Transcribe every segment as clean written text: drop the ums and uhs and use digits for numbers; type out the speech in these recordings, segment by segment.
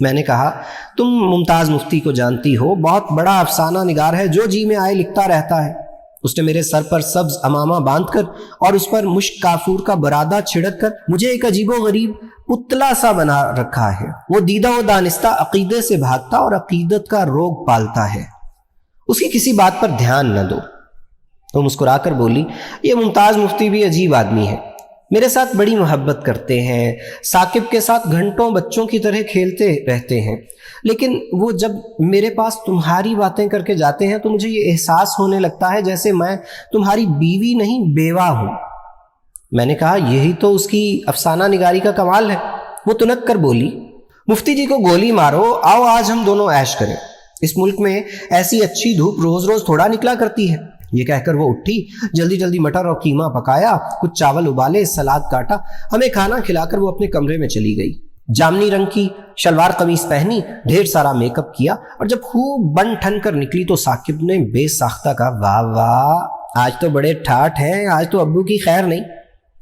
میں نے کہا تم ممتاز مفتی کو جانتی ہو، بہت بڑا افسانہ نگار ہے، جو جی میں آئے لکھتا رہتا ہے۔ اس نے میرے سر پر سبز امامہ باندھ کر اور اس پر مشک کافور کا برادہ چھڑک کر مجھے ایک عجیب و غریب پتلا سا بنا رکھا ہے۔ وہ دیدہ و دانستہ عقیدے سے بھاگتا اور عقیدت کا روگ پالتا ہے، اس کی کسی بات پر دھیان نہ دو۔ وہ مسکرا کر بولی، یہ ممتاز مفتی بھی عجیب آدمی ہے، میرے ساتھ بڑی محبت کرتے ہیں، ثاقب کے ساتھ گھنٹوں بچوں کی طرح کھیلتے رہتے ہیں، لیکن وہ جب میرے پاس تمہاری باتیں کر کے جاتے ہیں تو مجھے یہ احساس ہونے لگتا ہے جیسے میں تمہاری بیوی نہیں بیوہ ہوں۔ میں نے کہا یہی تو اس کی افسانہ نگاری کا کمال ہے۔ وہ تنک کر بولی، مفتی جی کو گولی مارو، آؤ آج ہم دونوں عیش کریں، اس ملک میں ایسی اچھی دھوپ روز روز تھوڑا نکلا کرتی ہے۔ یہ کہہ کر وہ اٹھی، جلدی جلدی مٹر اور قیمہ پکایا، کچھ چاول ابالے، سلاد کاٹا، ہمیں کھانا کھلا کر وہ اپنے کمرے میں چلی گئی۔ جامنی رنگ کی شلوار قمیص پہنی، ڈھیر سارا میک اپ کیا، اور جب خوب بن ٹھن کر نکلی تو ثاقب نے بے ساختہ کہا، واہ واہ، آج تو بڑے ٹھاٹ ہیں، آج تو ابو کی خیر نہیں۔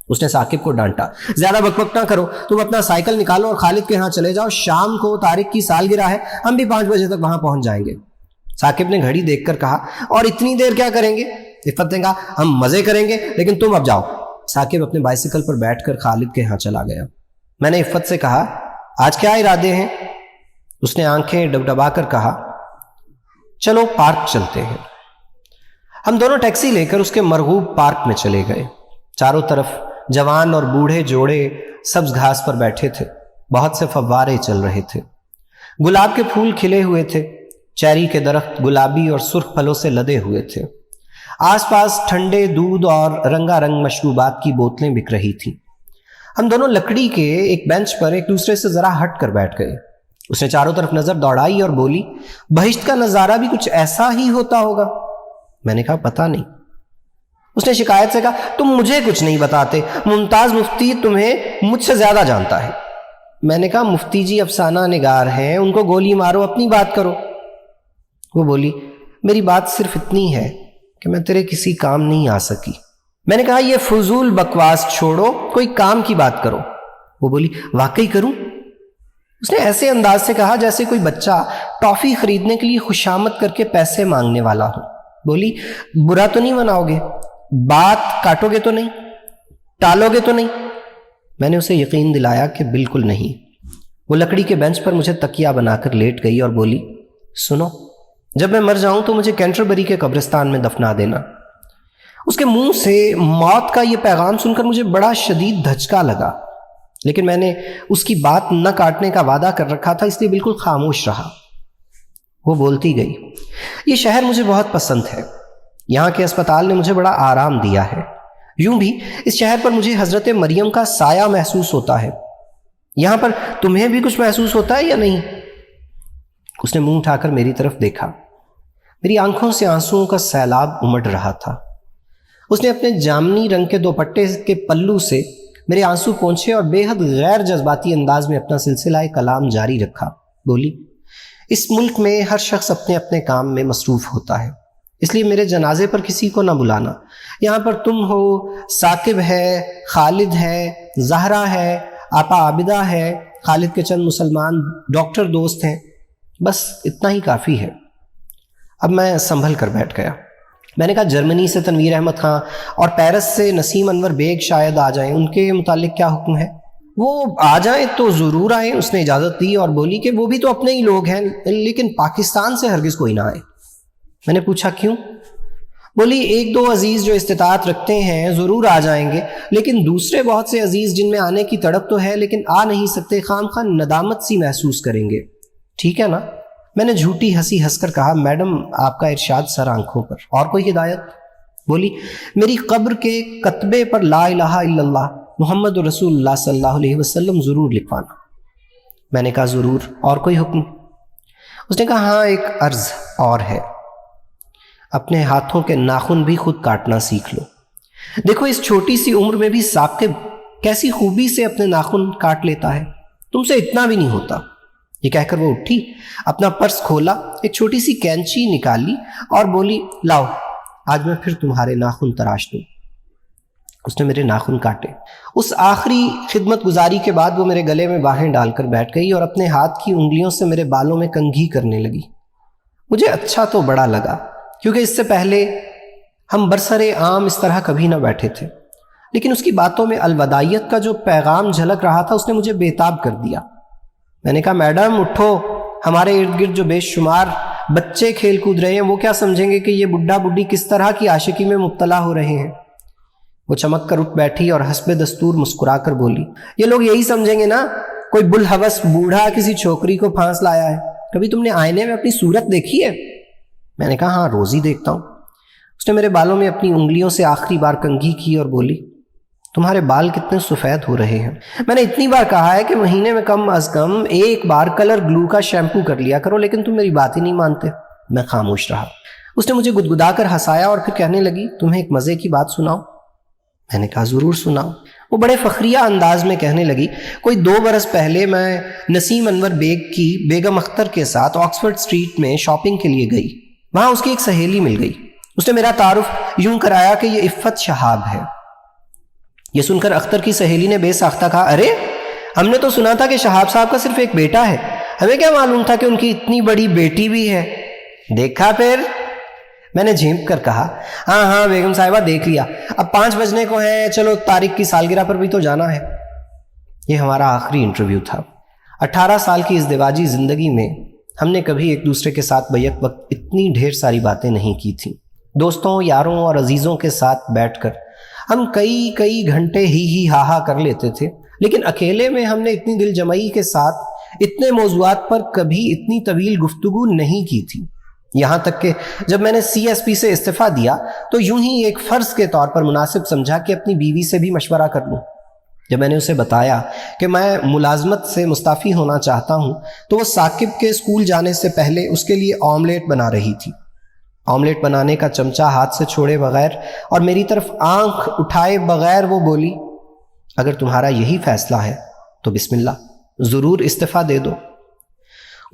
اس نے ثاقب کو ڈانٹا، زیادہ بک بک نہ کرو، تم اپنا سائیکل نکالو اور خالد کے ہاں چلے جاؤ، شام کو طارق کی سالگرہ ہے، ہم بھی 5 بجے تک وہاں پہنچ جائیں گے۔ ثاقب نے گھڑی دیکھ کر کہا، اور اتنی دیر کیا کریں گے؟ عفت نے کہا، ہم مزے کریں گے، لیکن تم اب جاؤ۔ ثاقب اپنے بائسیکل پر بیٹھ کر خالد کے ہاں چلا گیا۔ میں نے عفت سے کہا، آج کیا ارادے ہیں؟ اس نے آنکھیں ڈبڈبا کر کہا، چلو پارک چلتے ہیں۔ ہم دونوں ٹیکسی لے کر اس کے مرغوب پارک میں چلے گئے۔ چاروں طرف جوان اور بوڑھے جوڑے سبز گھاس پر بیٹھے تھے، بہت سے فوارے چل رہے تھے، گلاب کے پھول کھلے ہوئے تھے، چیری کے درخت گلابی اور سرخ پھلوں سے لدے ہوئے تھے، آس پاس ٹھنڈے دودھ اور رنگا رنگ مشروبات کی بوتلیں بک رہی تھیں۔ ہم دونوں لکڑی کے ایک بینچ پر ایک دوسرے سے ذرا ہٹ کر بیٹھ گئے۔ اس نے چاروں طرف نظر دوڑائی اور بولی، بہشت کا نظارہ بھی کچھ ایسا ہی ہوتا ہوگا؟ میں نے کہا، پتہ نہیں۔ اس نے شکایت سے کہا، تم مجھے کچھ نہیں بتاتے، ممتاز مفتی تمہیں مجھ سے زیادہ جانتا ہے۔ میں نے کہا، مفتی جی افسانہ نگار ہیں، ان کو گولی مارو، اپنی بات کرو۔ وہ بولی، میری بات صرف اتنی ہے کہ میں تیرے کسی کام نہیں آ سکی۔ میں نے کہا، یہ فضول بکواس چھوڑو، کوئی کام کی بات کرو۔ وہ بولی، واقعی کروں؟ اس نے ایسے انداز سے کہا جیسے کوئی بچہ ٹافی خریدنے کے لیے خوشامد کر کے پیسے مانگنے والا ہو۔ بولی، برا تو نہیں مناؤ گے؟ بات کاٹو گے تو نہیں؟ ٹالو گے تو نہیں؟ میں نے اسے یقین دلایا کہ بالکل نہیں۔ وہ لکڑی کے بینچ پر مجھے تکیہ بنا کر لیٹ گئی اور بولی، سنو، جب میں مر جاؤں تو مجھے کینٹربری کے قبرستان میں دفنا دینا۔ اس کے منہ سے موت کا یہ پیغام سن کر مجھے بڑا شدید دھچکا لگا، لیکن میں نے اس کی بات نہ کاٹنے کا وعدہ کر رکھا تھا، اس لیے بالکل خاموش رہا۔ وہ بولتی گئی، یہ شہر مجھے بہت پسند ہے، یہاں کے اسپتال نے مجھے بڑا آرام دیا ہے، یوں بھی اس شہر پر مجھے حضرت مریم کا سایہ محسوس ہوتا ہے۔ یہاں پر تمہیں بھی کچھ محسوس ہوتا ہے یا نہیں؟ اس نے منہ اٹھا کر میری طرف دیکھا، میری آنکھوں سے آنسوؤں کا سیلاب امڑ رہا تھا۔ اس نے اپنے جامنی رنگ کے دوپٹے کے پلو سے میرے آنسو پونچھے اور بے حد غیر جذباتی انداز میں اپنا سلسلہ کلام جاری رکھا۔ بولی، اس ملک میں ہر شخص اپنے اپنے کام میں مصروف ہوتا ہے، اس لیے میرے جنازے پر کسی کو نہ بلانا۔ یہاں پر تم ہو، ثاقب ہے، خالد ہے، زہرا ہے، آپا عابدہ ہے، خالد کے چند مسلمان ڈاکٹر دوست ہیں، بس اتنا ہی کافی ہے۔ اب میں سنبھل کر بیٹھ گیا۔ میں نے کہا، جرمنی سے تنویر احمد خان اور پیرس سے نسیم انور بیگ شاید آ جائیں، ان کے متعلق کیا حکم ہے؟ وہ آ جائیں تو ضرور آئیں۔ اس نے اجازت دی اور بولی کہ وہ بھی تو اپنے ہی لوگ ہیں، لیکن پاکستان سے ہرگز کوئی نہ آئے۔ میں نے پوچھا کیوں؟ بولی، 1-2 عزیز جو استطاعت رکھتے ہیں ضرور آ جائیں گے، لیکن دوسرے بہت سے عزیز جن میں آنے کی تڑپ تو ہے لیکن آ نہیں سکتے، خام خواہ ندامت سی محسوس کریں گے، ٹھیک ہے نا؟ میں نے جھوٹی ہنسی ہنس کر کہا، میڈم آپ کا ارشاد سر آنکھوں پر، اور کوئی ہدایت؟ بولی، میری قبر کے کتبے پر لا الہ الا اللہ محمد رسول اللہ صلی اللہ علیہ وسلم ضرور لکھوانا۔ میں نے کہا ضرور، اور کوئی حکم؟ اس نے کہا، ہاں ایک عرض اور ہے، اپنے ہاتھوں کے ناخن بھی خود کاٹنا سیکھ لو۔ دیکھو اس چھوٹی سی عمر میں بھی ثاقب کیسی خوبی سے اپنے ناخن کاٹ لیتا ہے، تم سے اتنا بھی نہیں ہوتا۔ یہ کہہ کر وہ اٹھی، اپنا پرس کھولا، ایک چھوٹی سی کینچی نکالی اور بولی، لاؤ آج میں پھر تمہارے ناخن تراش دوں۔ اس نے میرے ناخن کاٹے۔ اس آخری خدمت گزاری کے بعد وہ میرے گلے میں باہیں ڈال کر بیٹھ گئی اور اپنے ہاتھ کی انگلیوں سے میرے بالوں میں کنگھی کرنے لگی۔ مجھے اچھا تو بڑا لگا، کیونکہ اس سے پہلے ہم برسر عام اس طرح کبھی نہ بیٹھے تھے، لیکن اس کی باتوں میں الوداعیت کا جو پیغام جھلک رہا تھا اس نے مجھے بےتاب کر دیا۔ میں نے کہا میڈم اٹھو، ہمارے ارد گرد جو بے شمار بچے کھیل کود رہے ہیں وہ کیا سمجھیں گے کہ یہ بڈھا بڈھی کس طرح کی عاشقی میں مبتلا ہو رہے ہیں۔ وہ چمک کر اٹھ بیٹھی اور حسب دستور مسکرا کر بولی، یہ لوگ یہی سمجھیں گے نا کوئی بلحوث بوڑھا کسی چھوکری کو پھانس لایا ہے۔ کبھی تم نے آئینے میں اپنی صورت دیکھی ہے؟ میں نے کہا ہاں، روز ہی دیکھتا ہوں۔ اس نے میرے بالوں میں اپنی انگلیوں سے آخری بار کنگھی کی اور بولی، تمہارے بال کتنے سفید ہو رہے ہیں۔ میں نے اتنی بار کہا ہے کہ مہینے میں کم از کم ایک بار کلر گلو کا شیمپو کر لیا کرو، لیکن تم میری بات ہی نہیں مانتے۔ میں خاموش رہا۔ اس نے مجھے گدگدا کر ہنسایا اور پھر کہنے لگی، تمہیں ایک مزے کی بات سناؤ؟ میں نے کہا ضرور سناؤ۔ وہ بڑے فخریہ انداز میں کہنے لگی، کوئی 2 برس پہلے میں نسیم انور بیگ کی بیگم اختر کے ساتھ آکسفورڈ اسٹریٹ میں شاپنگ کے لیے گئی۔ وہاں اس کی ایک سہیلی مل گئی۔ اس نے میرا تعارف یوں کرایا کہ یہ عفت شہاب ہے۔ یہ سن کر اختر کی سہیلی نے بے ساختہ کہا، ارے ہم نے تو سنا تھا کہ شہاب صاحب کا صرف ایک بیٹا ہے، ہمیں کیا معلوم تھا کہ ان کی اتنی بڑی بیٹی بھی ہے۔ دیکھا پھر؟ میں نے جھینپ کر کہا، ہاں ہاں بیگم صاحبہ دیکھ لیا، اب 5 بجنے کو ہیں، چلو طارق کی سالگرہ پر بھی تو جانا ہے۔ یہ ہمارا آخری انٹرویو تھا۔ 18 سال کی ازدواجی زندگی میں ہم نے کبھی ایک دوسرے کے ساتھ بیک وقت اتنی ڈھیر ساری باتیں نہیں کی تھیں۔ دوستوں، یاروں اور عزیزوں کے ساتھ بیٹھ کر ہم کئی گھنٹے ہی ہاہا کر لیتے تھے، لیکن اکیلے میں ہم نے اتنی دل جمعی کے ساتھ اتنے موضوعات پر کبھی اتنی طویل گفتگو نہیں کی تھی۔ یہاں تک کہ جب میں نے CSP سے استعفیٰ دیا تو یوں ہی ایک فرض کے طور پر مناسب سمجھا کہ اپنی بیوی سے بھی مشورہ کر لوں۔ جب میں نے اسے بتایا کہ میں ملازمت سے مستعفی ہونا چاہتا ہوں تو وہ ثاقب کے اسکول جانے سے پہلے اس کے لیے آملیٹ بنا رہی تھی۔ آملیٹ بنانے کا چمچہ ہاتھ سے چھوڑے بغیر اور میری طرف آنکھ اٹھائے بغیر وہ بولی، اگر تمہارا یہی فیصلہ ہے تو بسم اللہ، ضرور استعفیٰ دے دو۔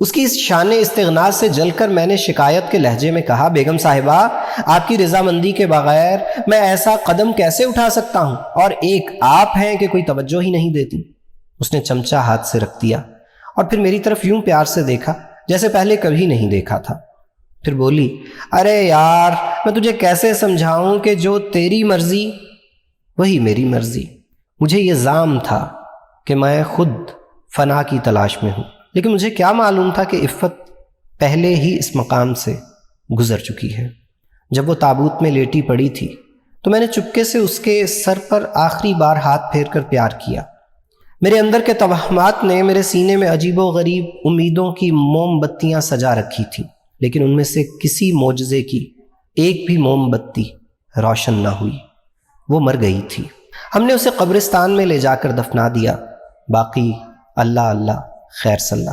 اس کی اس شان استغنا سے جل کر میں نے شکایت کے لہجے میں کہا، بیگم صاحبہ آپ کی رضامندی کے بغیر میں ایسا قدم کیسے اٹھا سکتا ہوں، اور ایک آپ ہیں کہ کوئی توجہ ہی نہیں دیتی۔ اس نے چمچہ ہاتھ سے رکھ دیا اور پھر میری طرف یوں پیار سے دیکھا جیسے پہلے کبھی نہیں دیکھا تھا۔ پھر بولی، ارے یار میں تجھے کیسے سمجھاؤں کہ جو تیری مرضی وہی میری مرضی۔ مجھے یہ زعم تھا کہ میں خود فنا کی تلاش میں ہوں، لیکن مجھے کیا معلوم تھا کہ عفت پہلے ہی اس مقام سے گزر چکی ہے۔ جب وہ تابوت میں لیٹی پڑی تھی تو میں نے چپکے سے اس کے سر پر آخری بار ہاتھ پھیر کر پیار کیا۔ میرے اندر کے توہمات نے میرے سینے میں عجیب و غریب امیدوں کی موم بتیاں سجا رکھی تھیں، لیکن ان میں سے کسی معجزے کی ایک بھی موم بتی روشن نہ ہوئی۔ وہ مر گئی تھی۔ ہم نے اسے قبرستان میں لے جا کر دفنا دیا، باقی اللہ اللہ خیر صلی۔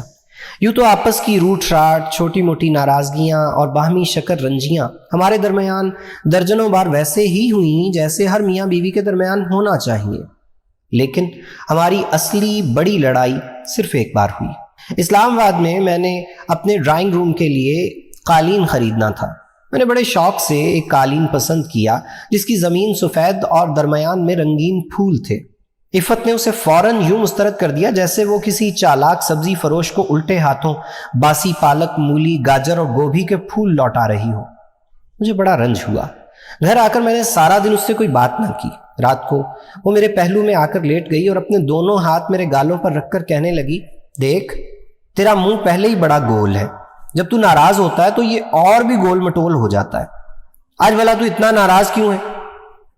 یوں تو آپس کی روٹ راٹ، چھوٹی موٹی ناراضگیاں اور باہمی شکر رنجیاں ہمارے درمیان درجنوں بار ویسے ہی ہوئیں جیسے ہر میاں بیوی کے درمیان ہونا چاہیے، لیکن ہماری اصلی بڑی لڑائی صرف ایک بار ہوئی۔ اسلام آباد میں میں نے اپنے ڈرائنگ روم کے لیے قالین خریدنا تھا۔ میں نے بڑے شوق سے ایک قالین پسند کیا جس کی زمین سفید اور درمیان میں رنگین پھول تھے۔ عفت نے اسے فوراً یوں مسترد کر دیا جیسے وہ کسی چالاک سبزی فروش کو الٹے ہاتھوں باسی پالک، مولی، گاجر اور گوبھی کے پھول لوٹا رہی ہو۔ مجھے بڑا رنج ہوا۔ گھر آ کر میں نے سارا دن اس سے کوئی بات نہ کی۔ رات کو وہ میرے پہلو میں آ کر لیٹ گئی اور اپنے دونوں ہاتھ میرے گالوں پر رکھ کر کہنے لگی، دیکھ تیرا منہ پہلے ہی بڑا گول ہے، جب تو ناراض ہوتا ہے تو یہ اور بھی گول مٹول ہو جاتا ہے، آج بھلا تو اتنا ناراض کیوں ہے؟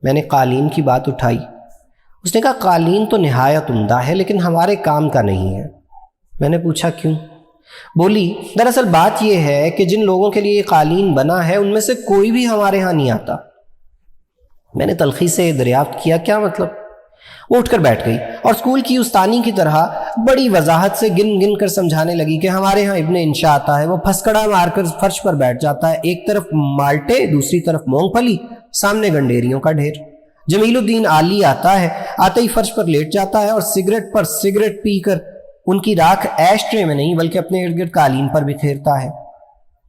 میں نے قالین کی بات اٹھائی۔ اس نے کہا، قالین تو نہایت عمدہ ہے لیکن ہمارے کام کا نہیں ہے۔ میں نے پوچھا کیوں؟ بولی، دراصل بات یہ ہے کہ جن لوگوں کے لیے یہ قالین بنا ہے ان میں سے کوئی بھی ہمارے ہاں نہیں آتا۔ میں نے تلخی سے دریافت کیا، کیا مطلب؟ وہ اٹھ کر بیٹھ گئی اور اسکول کی استانی کی طرح بڑی وضاحت سے گن گن کر سمجھانے لگی کہ ہمارے ہاں ابن انشاء آتا ہے، وہ پھسکڑا مار کر فرش پر بیٹھ جاتا ہے، ایک طرف مالٹے دوسری طرف مونگ پھلی، سامنے گنڈیریوں کا ڈھیر۔ جمیل الدین عالی آتا ہے، آتے ہی فرش پر لیٹ جاتا ہے اور سگریٹ پر سگریٹ پی کر ان کی راکھ ایش ٹرے میں نہیں بلکہ اپنے ارد گرد قالین پر بکھیرتا ہے۔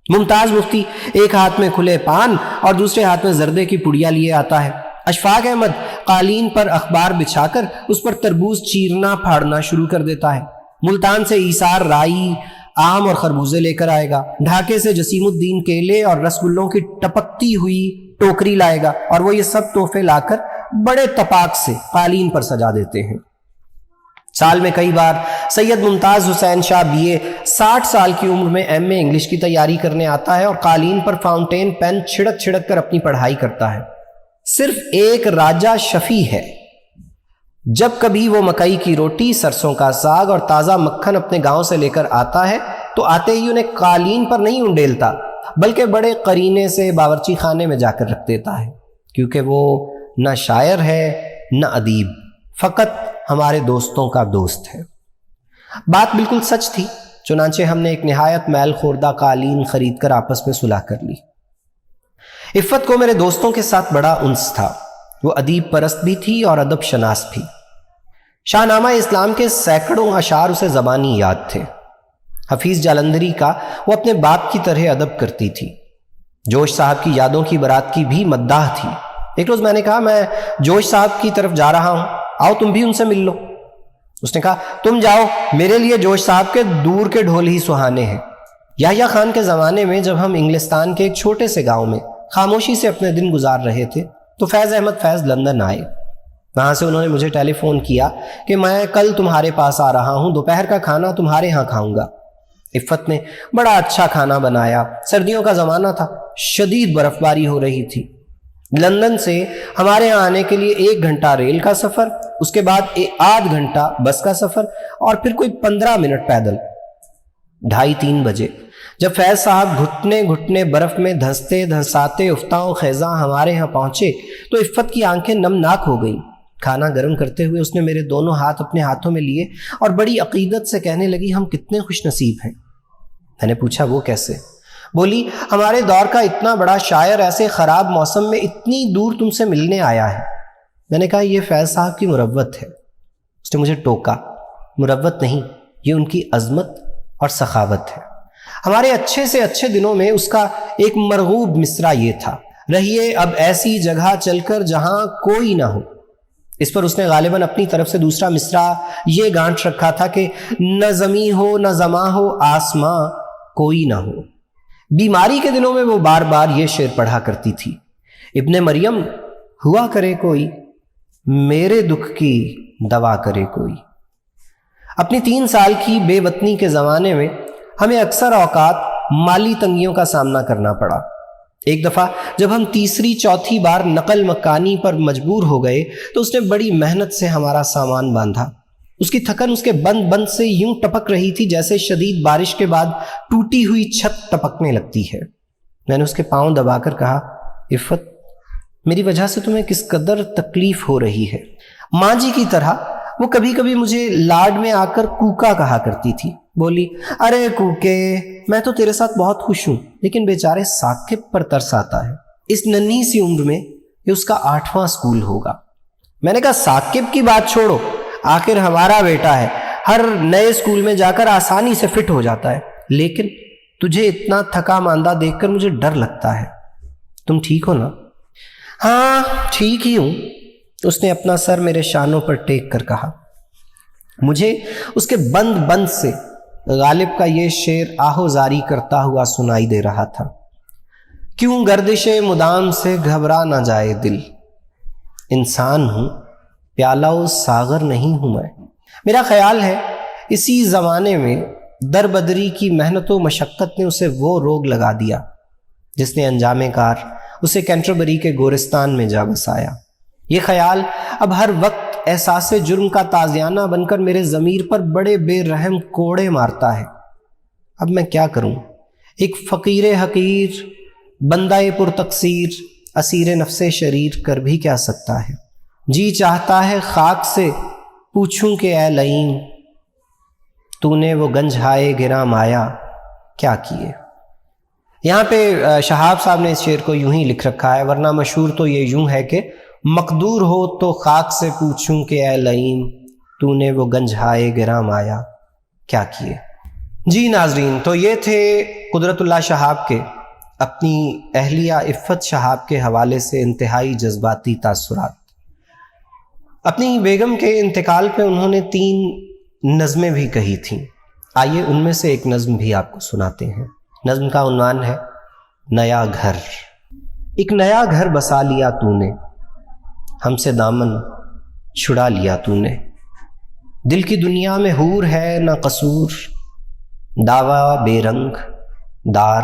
ممتاز مفتی ایک ہاتھ میں کھلے پان اور دوسرے ہاتھ میں زردے کی پڑیا لیے آتا ہے۔ اشفاق احمد قالین پر اخبار بچھا کر اس پر تربوز چیرنا پھاڑنا شروع کر دیتا ہے۔ ملتان سے ایثار رائی، آم اور خربوزے لے کر آئے گا۔ ڈھاکے سے جسیم الدین کیلے اور رس گلوں کی ٹپکتی ہوئی ٹوکری لائے گا، اور وہ یہ سب تحفے لا کر بڑے تپاک سے قالین پر سجا دیتے ہیں۔ سال میں کئی بار سید ممتاز حسین شاہ BA 60 سال کی عمر میں MA انگلش کی تیاری کرنے آتا ہے اور قالین پر فاؤنٹین پین چھڑک چھڑک کر اپنی پڑھائی کرتا ہے۔ صرف ایک راجہ شفیع ہے، جب کبھی وہ مکئی کی روٹی، سرسوں کا ساگ اور تازہ مکھن اپنے گاؤں سے لے کر آتا ہے تو آتے ہی انہیں قالین پر نہیں انڈیلتا، بلکہ بڑے قرینے سے باورچی خانے میں جا کر رکھ دیتا ہے، کیونکہ وہ نہ شاعر ہے نہ ادیب، فقط ہمارے دوستوں کا دوست ہے۔ بات بالکل سچ تھی، چنانچہ ہم نے ایک نہایت میل خوردہ قالین خرید کر آپس میں صلح کر لی۔ عفت کو میرے دوستوں کے ساتھ بڑا انس تھا، وہ ادیب پرست بھی تھی اور ادب شناس بھی۔ شاہ نامہ اسلام کے سینکڑوں اشعار اسے زبانی یاد تھے۔ حفیظ جالندھری کا وہ اپنے باپ کی طرح ادب کرتی تھی۔ جوش صاحب کی یادوں کی برات کی بھی مداح تھی۔ ایک روز میں نے کہا، میں جوش صاحب کی طرف جا رہا ہوں، آؤ تم بھی ان سے مل لو۔ اس نے کہا، تم جاؤ، میرے لیے جوش صاحب کے دور کے ڈھول ہی سہانے ہیں۔ یحییٰ خان کے زمانے میں جب ہم انگلستان کے ایک چھوٹے سے گاؤں میں خاموشی سے اپنے دن گزار رہے تھے تو فیض احمد فیض لندن آئے۔ وہاں سے انہوں نے مجھے ٹیلی فون کیا کہ میں کل تمہارے پاس آ رہا ہوں، دوپہر کا کھانا تمہارے ہاں کھاؤں گا۔ عفت نے بڑا اچھا کھانا بنایا۔ سردیوں کا زمانہ تھا، شدید برف باری ہو رہی تھی۔ لندن سے ہمارے ہاں آنے کے لیے 1 گھنٹہ ریل کا سفر، اس کے بعد 1.5 گھنٹہ بس کا سفر، اور پھر کوئی 15 منٹ پیدل۔ 2:30-3 بجے جب فیض صاحب گھٹنے گھٹنے برف میں دھنستے دھنساتے افتاؤ خیزاں ہمارے ہاں پہنچے تو عفت کی آنکھیں نمناک ہو گئیں۔ کھانا گرم کرتے ہوئے اس نے میرے دونوں ہاتھ اپنے ہاتھوں میں لیے اور بڑی عقیدت سے کہنے لگی، ہم کتنے خوش نصیب ہیں۔ میں نے پوچھا، وہ کیسے؟ بولی، ہمارے دور کا اتنا بڑا شاعر ایسے خراب موسم میں اتنی دور تم سے ملنے آیا ہے۔ میں نے کہا، یہ فیض صاحب کی مروت ہے۔ اس نے مجھے ٹوکا، مروت نہیں، یہ ان کی عظمت اور سخاوت ہے۔ ہمارے اچھے سے اچھے دنوں میں اس کا ایک مرغوب مصرع یہ تھا، رہیے اب ایسی جگہ چل کر جہاں کوئی نہ ہو۔ اس پر اس نے غالباً اپنی طرف سے دوسرا مصرع یہ گانٹ رکھا تھا کہ نہ زمیں ہو نہ زماں ہو، آسماں کوئی نہ ہو۔ بیماری کے دنوں میں وہ بار بار یہ شعر پڑھا کرتی تھی، ابن مریم ہوا کرے کوئی، میرے دکھ کی دوا کرے کوئی۔ اپنی 3 سال کی بے وطنی کے زمانے میں ہمیں اکثر اوقات مالی تنگیوں کا سامنا کرنا پڑا۔ ایک دفعہ جب ہم تیسری چوتھی بار نقل مکانی پر مجبور ہو گئے تو اس نے بڑی محنت سے ہمارا سامان باندھا۔ اس کی تھکن اس کے بند سے یوں ٹپک رہی تھی جیسے شدید بارش کے بعد ٹوٹی ہوئی چھت ٹپکنے لگتی ہے۔ میں نے اس کے پاؤں دبا کر کہا، عفت، میری وجہ سے تمہیں کس قدر تکلیف ہو رہی ہے۔ ماں جی کی طرح وہ کبھی کبھی مجھے لاڈ میں آ کر کوکا کہا کرتی تھی۔ بولی، ارے کوکے، میں تو تیرے ساتھ بہت خوش ہوں، لیکن بیچارے ثاقب پر ترس آتا ہے۔ اس ننھی سی عمر میں یہ اس کا 8واں اسکول ہوگا۔ میں نے کہا، ثاقب کی بات چھوڑو، آخر ہمارا بیٹا ہے، ہر نئے اسکول میں جا کر آسانی سے فٹ ہو جاتا ہے، لیکن تجھے اتنا تھکا ماندہ دیکھ کر مجھے ڈر لگتا ہے۔ تم ٹھیک ہو نا؟ ہاں ٹھیک ہی ہوں، اس نے اپنا سر میرے شانوں پر ٹیک کر کہا۔ مجھے اس کے بند سے غالب کا یہ شعر آہو زاری کرتا ہوا سنائی دے رہا تھا، کیوں گردش مدام سے گھبرا نہ جائے دل، انسان ہوں پیالہ و ساغر نہیں ہوں میں۔ میرا خیال ہے اسی زمانے میں در بدری کی محنت و مشقت نے اسے وہ روگ لگا دیا جس نے انجام کار اسے کینٹربری کے گورستان میں جا بسایا۔ یہ خیال اب ہر وقت احساس جرم کا تازیانہ بن کر میرے ضمیر پر بڑے بے رحم کوڑے مارتا ہے۔ اب میں کیا کروں؟ ایک فقیر حقیر، بندہ پر تقصیر، اسیر نفس شریر کر بھی کیا سکتا ہے؟ جی چاہتا ہے خاک سے پوچھوں کہ اے لئیم، تو نے وہ گنجھائے گراں مایا کیا کیے۔ یہاں پہ شہاب صاحب نے اس شعر کو یوں ہی لکھ رکھا ہے، ورنہ مشہور تو یہ یوں ہے کہ مقدور ہو تو خاک سے پوچھوں کہ اے لئیم، تو نے وہ گنجھائے گراں مایا کیا کیے۔ جی ناظرین، تو یہ تھے قدرت اللہ شہاب کے اپنی اہلیہ عفت شہاب کے حوالے سے انتہائی جذباتی تاثرات۔ اپنی بیگم کے انتقال پہ انہوں نے 3 نظمیں بھی کہی تھیں. آئیے ان میں سے ایک نظم بھی آپ کو سناتے ہیں. نظم کا عنوان ہے نیا گھر. ایک نیا گھر بسا لیا تو نے، ہم سے دامن چھڑا لیا تو نے. دل کی دنیا میں حور ہے نہ قصور، دعویٰ بے رنگ دار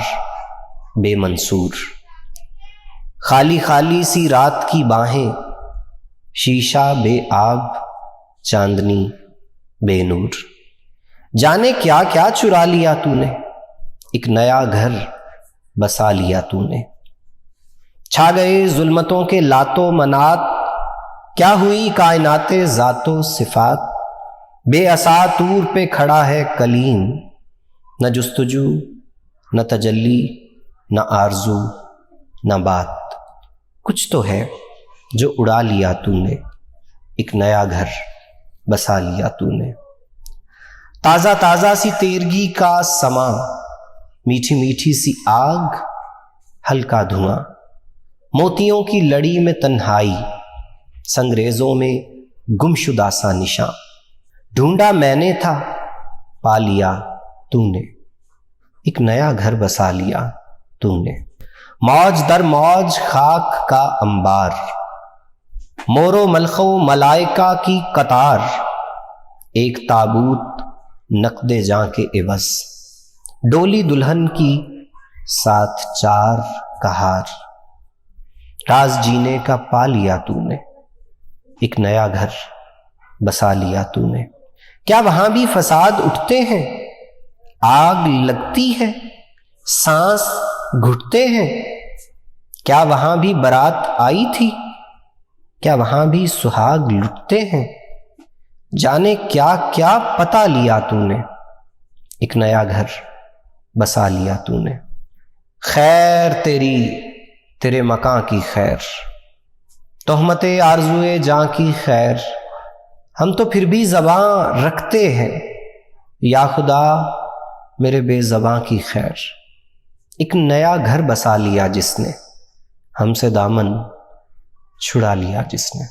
بے منصور. خالی خالی سی رات کی باہیں، شیشہ بے آب چاندنی بے نور. جانے کیا کیا چرا لیا تو نے، ایک نیا گھر بسا لیا تو نے. چھا گئے ظلمتوں کے لات و منات، کیا ہوئی کائنات ذات و صفات. بے عصا طور پہ کھڑا ہے کلیم، نہ جستجو نہ تجلی نہ آرزو نہ بات. کچھ تو ہے جو اڑا لیا تو نے، ایک نیا گھر بسا لیا تو نے. تازہ تازہ سی تیرگی کا سما، میٹھی میٹھی سی آگ ہلکا دھواں. موتیوں کی لڑی میں تنہائی، سنگریزوں میں گمشدہ سا نشاں. ڈھونڈا میں نے تھا پا لیا تو نے، ایک نیا گھر بسا لیا تو نے. موج در موج خاک کا انبار، مور و ملخ و ملائکہ کی قطار. ایک تابوت نقد جاں کے عوض، ڈولی دلہن کی ساتھ 4 کہار. راز جینے کا پا لیا تو نے، ایک نیا گھر بسا لیا تو نے. کیا وہاں بھی فساد اٹھتے ہیں، آگ لگتی ہے سانس گھٹتے ہیں. کیا وہاں بھی برات آئی تھی، کیا وہاں بھی سہاگ لٹتے ہیں. جانے کیا کیا پتا لیا تو نے، ایک نیا گھر بسا لیا تو نے. خیر تیری تیرے مکاں کی خیر، تہمت آرزوئے جاں کی خیر. ہم تو پھر بھی زباں رکھتے ہیں، یا خدا میرے بے زباں کی خیر. ایک نیا گھر بسا لیا جس نے، ہم سے دامن چھڑا لیا جس نے.